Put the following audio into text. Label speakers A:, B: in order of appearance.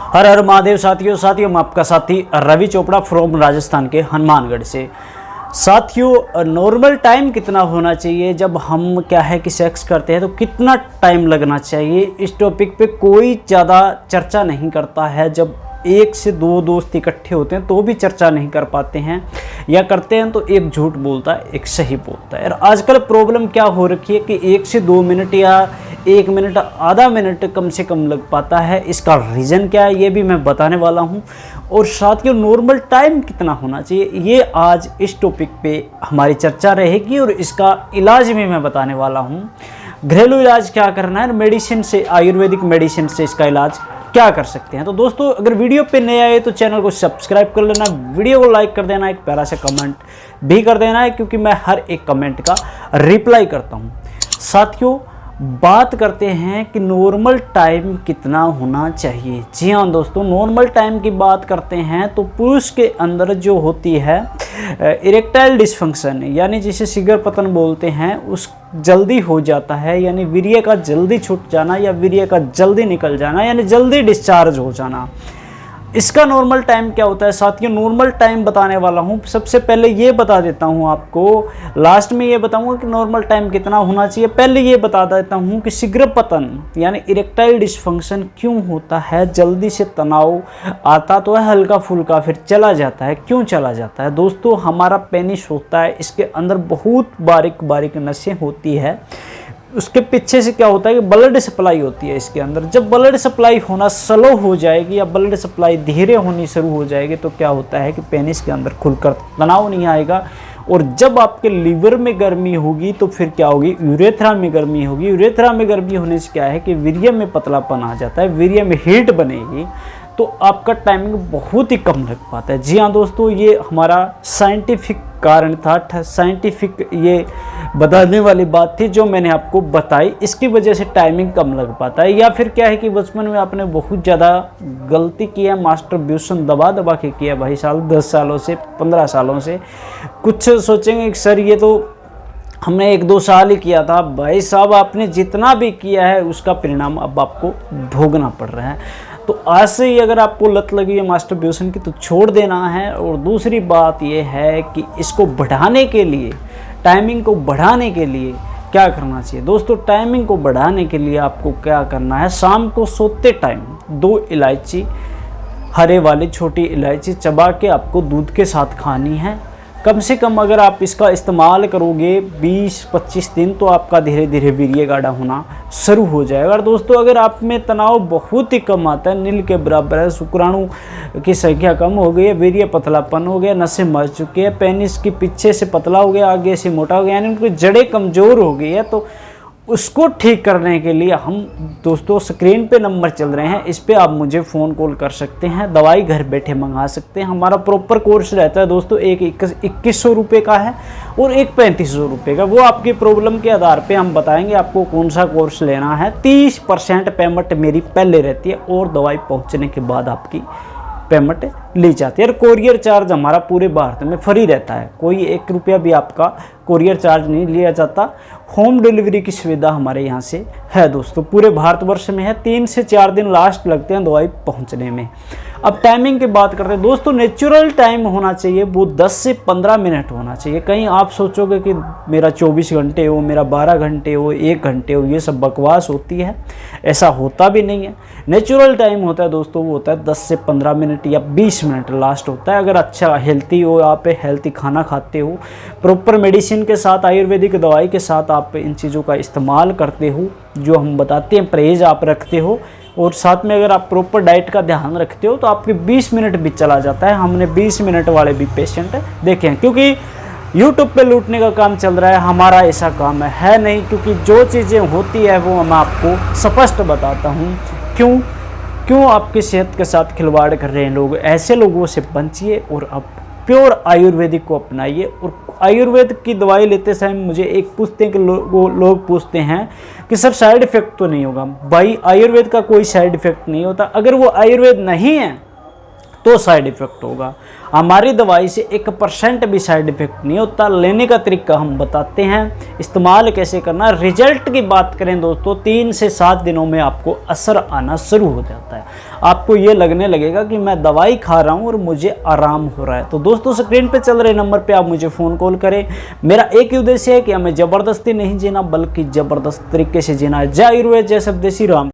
A: हर हर महादेव साथियों मैं आपका साथी रवि चोपड़ा फ्रॉम राजस्थान के हनुमानगढ़ से। साथियों, नॉर्मल टाइम कितना होना चाहिए जब हम क्या है कि सेक्स करते हैं तो कितना टाइम लगना चाहिए, इस टॉपिक पे कोई ज़्यादा चर्चा नहीं करता है। जब एक से दो दोस्त इकट्ठे होते हैं तो भी चर्चा नहीं कर पाते हैं, या करते हैं तो एक झूठ बोलता है एक सही बोलता है। और आजकल प्रॉब्लम क्या हो रखी है कि 1 से 2 मिनट या 1 मिनट आधा मिनट कम से कम लग पाता है। इसका रीज़न क्या है ये भी मैं बताने वाला हूँ। और साथियों, नॉर्मल टाइम कितना होना चाहिए ये आज इस टॉपिक पे हमारी चर्चा रहेगी, और इसका इलाज भी मैं बताने वाला हूँ। घरेलू इलाज क्या करना है, मेडिसिन से, आयुर्वेदिक मेडिसिन से इसका इलाज क्या कर सकते हैं। तो दोस्तों, अगर वीडियो पे नए आए तो चैनल को सब्सक्राइब कर लेना, वीडियो को लाइक कर देना, एक प्यारा सा कमेंट भी कर देना है, क्योंकि मैं हर एक कमेंट का रिप्लाई करता हूँ। साथियों, बात करते हैं कि नॉर्मल टाइम कितना होना चाहिए। जी हाँ दोस्तों, नॉर्मल टाइम की बात करते हैं तो पुरुष के अंदर जो होती है इरेक्टाइल डिसफंक्शन, यानी जिसे शीघ्र पतन बोलते हैं, उस जल्दी हो जाता है, यानी वीर्य का जल्दी छूट जाना या वीर्य का जल्दी निकल जाना, यानी जल्दी डिस्चार्ज हो जाना। इसका नॉर्मल टाइम क्या होता है साथियों, नॉर्मल टाइम बताने वाला हूँ। सबसे पहले ये बता देता हूँ आपको, लास्ट में ये बताऊँगा कि नॉर्मल टाइम कितना होना चाहिए। पहले ये बता देता हूँ कि शीघ्र पतन यानी इरेक्टाइल डिसफंक्शन क्यों होता है। जल्दी से तनाव आता तो है हल्का फुल्का, फिर चला जाता है। क्यों चला जाता है दोस्तों, हमारा पेनिस होता है, इसके अंदर बहुत बारीक बारीक नसें होती है। उसके पीछे से क्या होता है कि ब्लड सप्लाई होती है इसके अंदर। जब ब्लड सप्लाई होना स्लो हो जाएगी या ब्लड सप्लाई धीरे होनी शुरू हो जाएगी तो क्या होता है कि पेनिस के अंदर खुलकर तनाव नहीं आएगा। और जब आपके लीवर में गर्मी होगी तो फिर क्या होगी, यूरेथ्रा में गर्मी होगी। यूरेथ्रा में गर्मी होने से क्या है कि वीर्य में पतलापन आ जाता है, वीर्य में हीट बनेगी, तो आपका टाइमिंग बहुत ही कम लग पाता है। जी हाँ दोस्तों, ये हमारा साइंटिफिक कारण था, साइंटिफिक ये बताने वाली बात थी जो मैंने आपको बताई। इसकी वजह से टाइमिंग कम लग पाता है। या फिर क्या है कि बचपन में आपने बहुत ज़्यादा गलती की है, मास्टरब्यूशन दबा दबा के किया भाई, 10 सालों से 15 सालों से। कुछ सोचेंगे कि सर ये तो हमने 1-2 साल ही किया था। भाई साहब, आपने जितना भी किया है उसका परिणाम अब आपको भोगना पड़ रहा है। तो आज से ही अगर आपको लत लगी है मास्टरब्यूशन की तो छोड़ देना है। और दूसरी बात यह है कि इसको बढ़ाने के लिए, टाइमिंग को बढ़ाने के लिए क्या करना चाहिए दोस्तों। टाइमिंग को बढ़ाने के लिए आपको क्या करना है, शाम को सोते टाइम 2 इलायची, हरे वाली छोटी इलायची चबा के आपको दूध के साथ खानी है। कम से कम अगर आप इसका इस्तेमाल करोगे 20-25 दिन तो आपका धीरे धीरे वीर्य गाढ़ा होना शुरू हो जाएगा। और दोस्तों, अगर आप में तनाव बहुत ही कम आता है, नील के बराबर है, शुक्राणु की संख्या कम हो गई है, वीर्य पतलापन हो गया, नसें मर चुकी है, पेनिस की पीछे से पतला हो गया, आगे से मोटा हो गया, यानी उनकी जड़ें कमज़ोर हो गई है, तो उसको ठीक करने के लिए हम दोस्तों स्क्रीन पे नंबर चल रहे हैं, इस पे आप मुझे फ़ोन कॉल कर सकते हैं, दवाई घर बैठे मंगा सकते हैं। हमारा प्रॉपर कोर्स रहता है दोस्तों, एक 2100 रुपये का है और एक 3500 रुपये का। वो आपकी प्रॉब्लम के आधार पे हम बताएंगे आपको कौन सा कोर्स लेना है। 30% पेमेंट मेरी पहले रहती है और दवाई पहुँचने के बाद आपकी पेमेंट ली जाती है। और कोरियर चार्ज हमारा पूरे भारत में फ्री रहता है, कोई 1 रुपया भी आपका कोरियर चार्ज नहीं लिया जाता। होम डिलीवरी की सुविधा हमारे यहाँ से है दोस्तों, पूरे भारतवर्ष में है। 3 से 4 दिन लास्ट लगते हैं दवाई पहुँचने में। अब टाइमिंग की बात करते हैं दोस्तों, नेचुरल टाइम होना चाहिए, वो 10 से 15 मिनट होना चाहिए। कहीं आप सोचोगे कि मेरा 24 घंटे हो, मेरा 12 घंटे हो, 1 घंटे हो, ये सब बकवास होती है, ऐसा होता भी नहीं है। नेचुरल टाइम होता है दोस्तों, वो होता है 10 से 15 मिनट या 20 मिनट लास्ट होता है। अगर अच्छा हेल्थी हो, आप हेल्थी खाना खाते हो, प्रॉपर मेडिसिन के साथ, आयुर्वेदिक दवाई के साथ आप इन चीज़ों का इस्तेमाल करते हो, जो हम बताते हैं परहेज आप रखते हो, और साथ में अगर आप प्रॉपर डाइट का ध्यान रखते हो तो आपके 20 मिनट भी चला जाता है। हमने 20 मिनट वाले भी पेशेंट देखे हैं, क्योंकि यूट्यूब पे लूटने का काम चल रहा है, हमारा ऐसा काम है नहीं। क्योंकि जो चीज़ें होती है वो मैं आपको स्पष्ट बताता हूँ। क्यों आपकी सेहत के साथ खिलवाड़ कर रहे हैं लोग, ऐसे लोगों से बचिए और अब प्योर आयुर्वेदिक को अपनाइए। और आयुर्वेद की दवाई लेते समय मुझे एक पूछते हैं कि लोग पूछते हैं कि सर साइड इफ़ेक्ट तो नहीं होगा। भाई, आयुर्वेद का कोई साइड इफ़ेक्ट नहीं होता। अगर वो आयुर्वेद नहीं है तो साइड इफ़ेक्ट होगा। हमारी दवाई से 1% भी साइड इफ़ेक्ट नहीं होता। लेने का तरीका हम बताते हैं, इस्तेमाल कैसे करना। रिजल्ट की बात करें दोस्तों, 3 से 7 दिनों में आपको असर आना शुरू हो जाता है। आपको ये लगने लगेगा कि मैं दवाई खा रहा हूँ और मुझे आराम हो रहा है। तो दोस्तों, स्क्रीन पे चल रहे नंबर पे आप मुझे फ़ोन कॉल करें। मेरा एक ही उद्देश्य है कि हमें ज़बरदस्ती नहीं जीना, बल्कि ज़बरदस्त तरीके से जीना है। जय आयुर्वेद, जय स्वदेशी, राम।